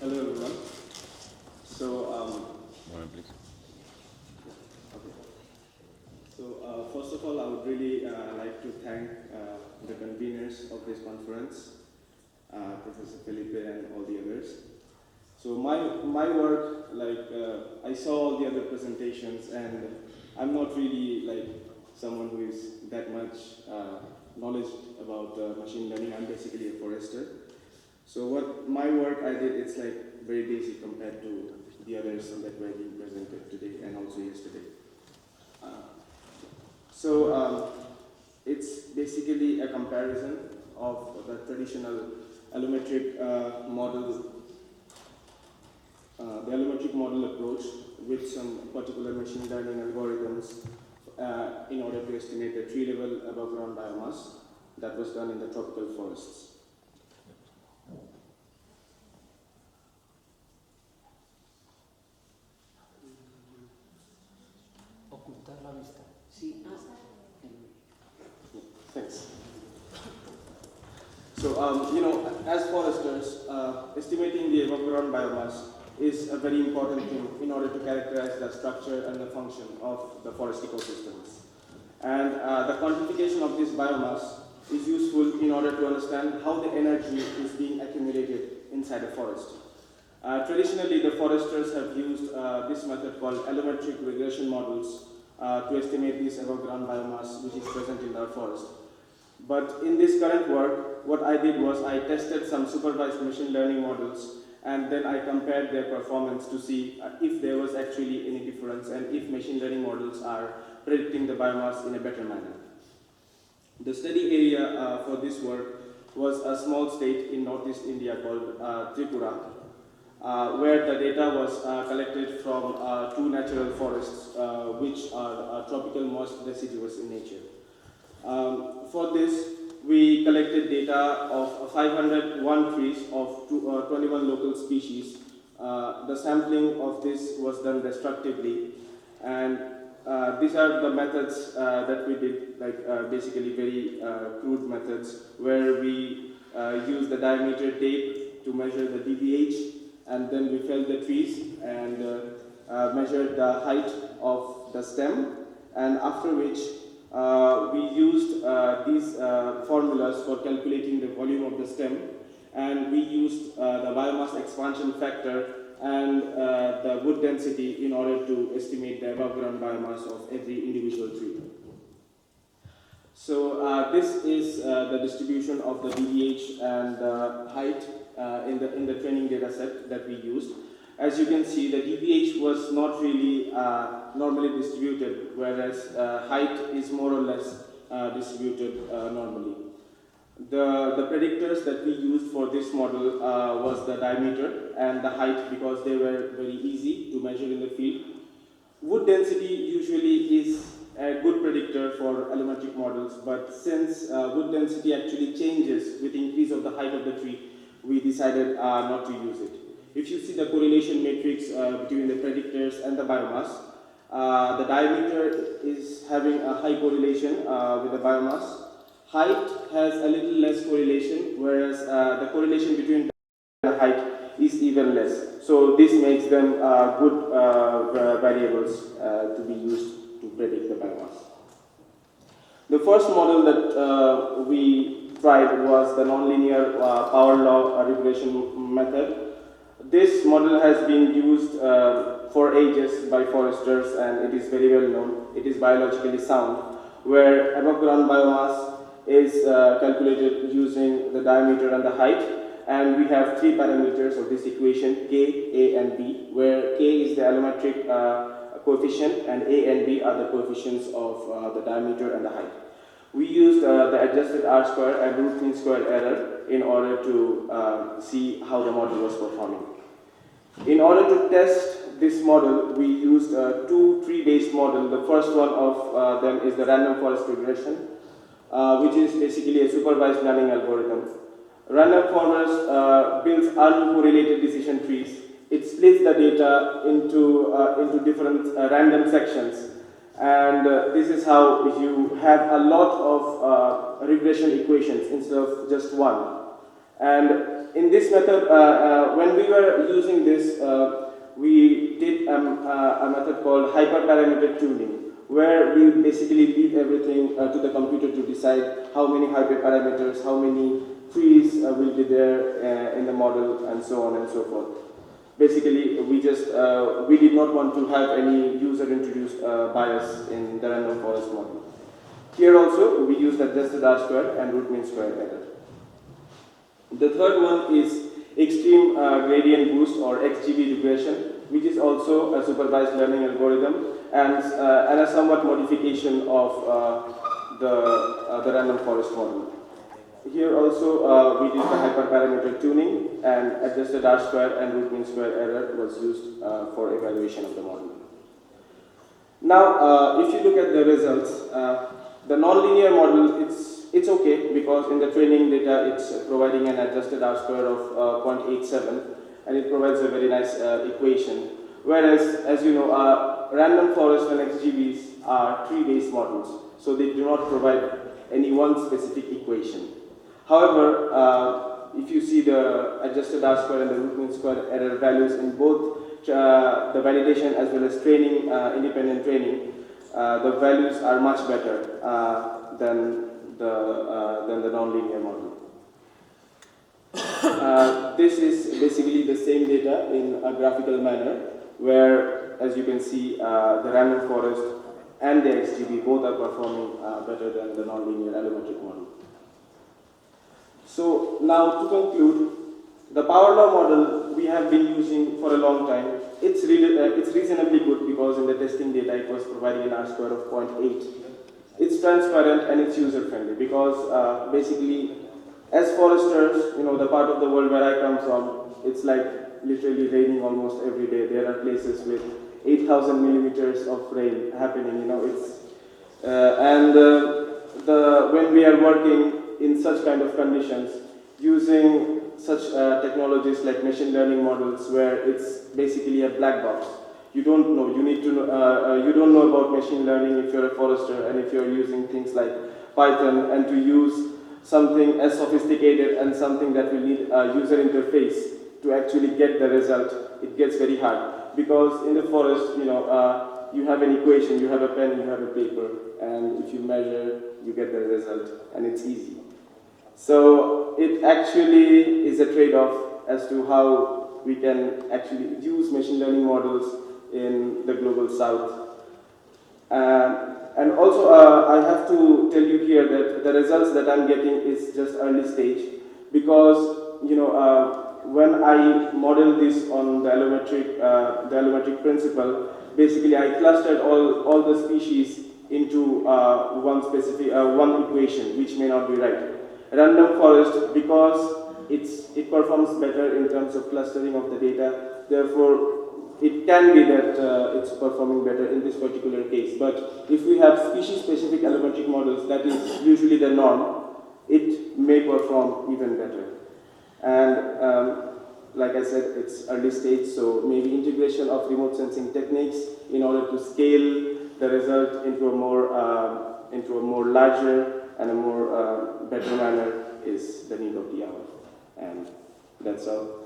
Hello everyone. So, Please. okay. So first of all, I would really like to thank the conveners of this conference, Professor Felipe and all the others. So my work, I saw all the other presentations, and I'm not really like someone who is that much knowledge about machine learning. I'm basically a forester. So what my work I did, it's like very basic compared to the others that were being presented today and also yesterday. So it's basically a comparison of the traditional allometric model, the allometric model approach with some particular machine learning algorithms in order to estimate the tree level above ground biomass that was done in the tropical forests. Ocultar la vista. Sí. Thanks. So, as foresters, estimating the above ground biomass is a very important thing in order to characterize the structure and the function of the forest ecosystems. And the quantification of this biomass is useful in order to understand how the energy is being accumulated inside a forest. Traditionally, the foresters have used this method called allometric regression models to estimate this above ground biomass which is present in our forest. But in this current work, what I did was I tested some supervised machine learning models, and then I compared their performance to see if there was actually any difference and if machine learning models are predicting the biomass in a better manner. The study area for this work was a small state in northeast India called Tripura, where the data was collected from two natural forests which are tropical moist deciduous in nature. For this, we collected data of 501 trees of 21 local species. The sampling of this was done destructively, and these are the methods that we did, basically very crude methods, where we use the diameter tape to measure the DBH, and then we felled the trees and measured the height of the stem, and after which we used these formulas for calculating the volume of the stem, and we used the biomass expansion factor and the wood density in order to estimate the above ground biomass of every individual tree. So this is the distribution of the DBH and the height in the training data set that we used. As you can see, the DBH was not really normally distributed, whereas height is more or less distributed normally. The predictors that we used for this model was the diameter and the height, because they were very easy to measure in the field. Wood density usually is a good predictor for allometric models, but since wood density actually changes with increase of the height of the tree, we decided not to use it. If you see the correlation matrix between the predictors and the biomass, the diameter is having a high correlation with the biomass. Height has a little less correlation, whereas the correlation between the height is even less. So this makes them good variables to be used to predict the biomass. The first model that we tried was the nonlinear power law regression method. This model has been used for ages by foresters, and it is very well known. It is biologically sound, where above ground biomass is calculated using the diameter and the height, and we have three parameters of this equation, K, A and B, where K is the allometric coefficient and A and B are the coefficients of the diameter and the height. We used the adjusted R square and root mean square error in order to see how the model was performing. In order to test this model, we used two tree-based models. The first one of them is the random forest regression, which is basically a supervised learning algorithm. Random forest builds uncorrelated decision trees. It splits the data into different random sections, and this is how you have a lot of regression equations instead of just one. And in this method, when we were using this, we did a method called hyperparameter tuning, where we basically leave everything to the computer to decide how many hyperparameters, how many trees will be there in the model, and so on and so forth. Basically, we did not want to have any user-introduced bias in the random forest model. Here also, we used adjusted R-square and root mean square error. The third one is extreme gradient boost or XGB regression, which is also a supervised learning algorithm and a somewhat modification of the random forest model. Here also we did the hyperparameter tuning, and adjusted R-square and root mean square error was used for evaluation of the model. Now, if you look at the results, the nonlinear model, it's okay because in the training data it's providing an adjusted R-square of 0.87, and it provides a very nice equation. Whereas, as you know, random forest and XGBs are tree-based models, so they do not provide any one specific equation. However, if you see the adjusted R-square and the root mean square error values in both the validation as well as training, independent training, the values are much better than the nonlinear model. This is basically the same data in a graphical manner, where, as you can see, the random forest and the XGB both are performing better than the nonlinear allometric model. So now to conclude, the power law model we have been using for a long time. It's reasonably good because in the testing data it was providing an R-square of 0.8. It's transparent and it's user-friendly because basically, as foresters, you know, the part of the world where I come from, it's like literally raining almost every day. There are places with 8,000 millimeters of rain happening. You know, when we are working in such kind of conditions, using such technologies like machine learning models, where it's basically a black box. You don't know. You need to know. You don't know about machine learning if you're a forester and if you're using things like Python, and to use something as sophisticated and something that will need a user interface to actually get the result. It gets very hard because in the forest, you know, you have an equation, you have a pen, you have a paper, and if you measure, you get the result, and it's easy. So it actually is a trade-off as to how we can actually use machine learning models in the global south. And also I have to tell you here that the results that I'm getting is just early stage, because you know, when I modeled this on the allometric principle, basically I clustered all the species into one equation, which may not be right. Random forest, because it performs better in terms of clustering of the data, therefore it can be that it's performing better in this particular case. But if we have species-specific allometric models, that is usually the norm, it may perform even better. And like I said, it's early stage, so maybe integration of remote sensing techniques in order to scale the result into a more larger and a more better manner is the need of the hour. And that's all.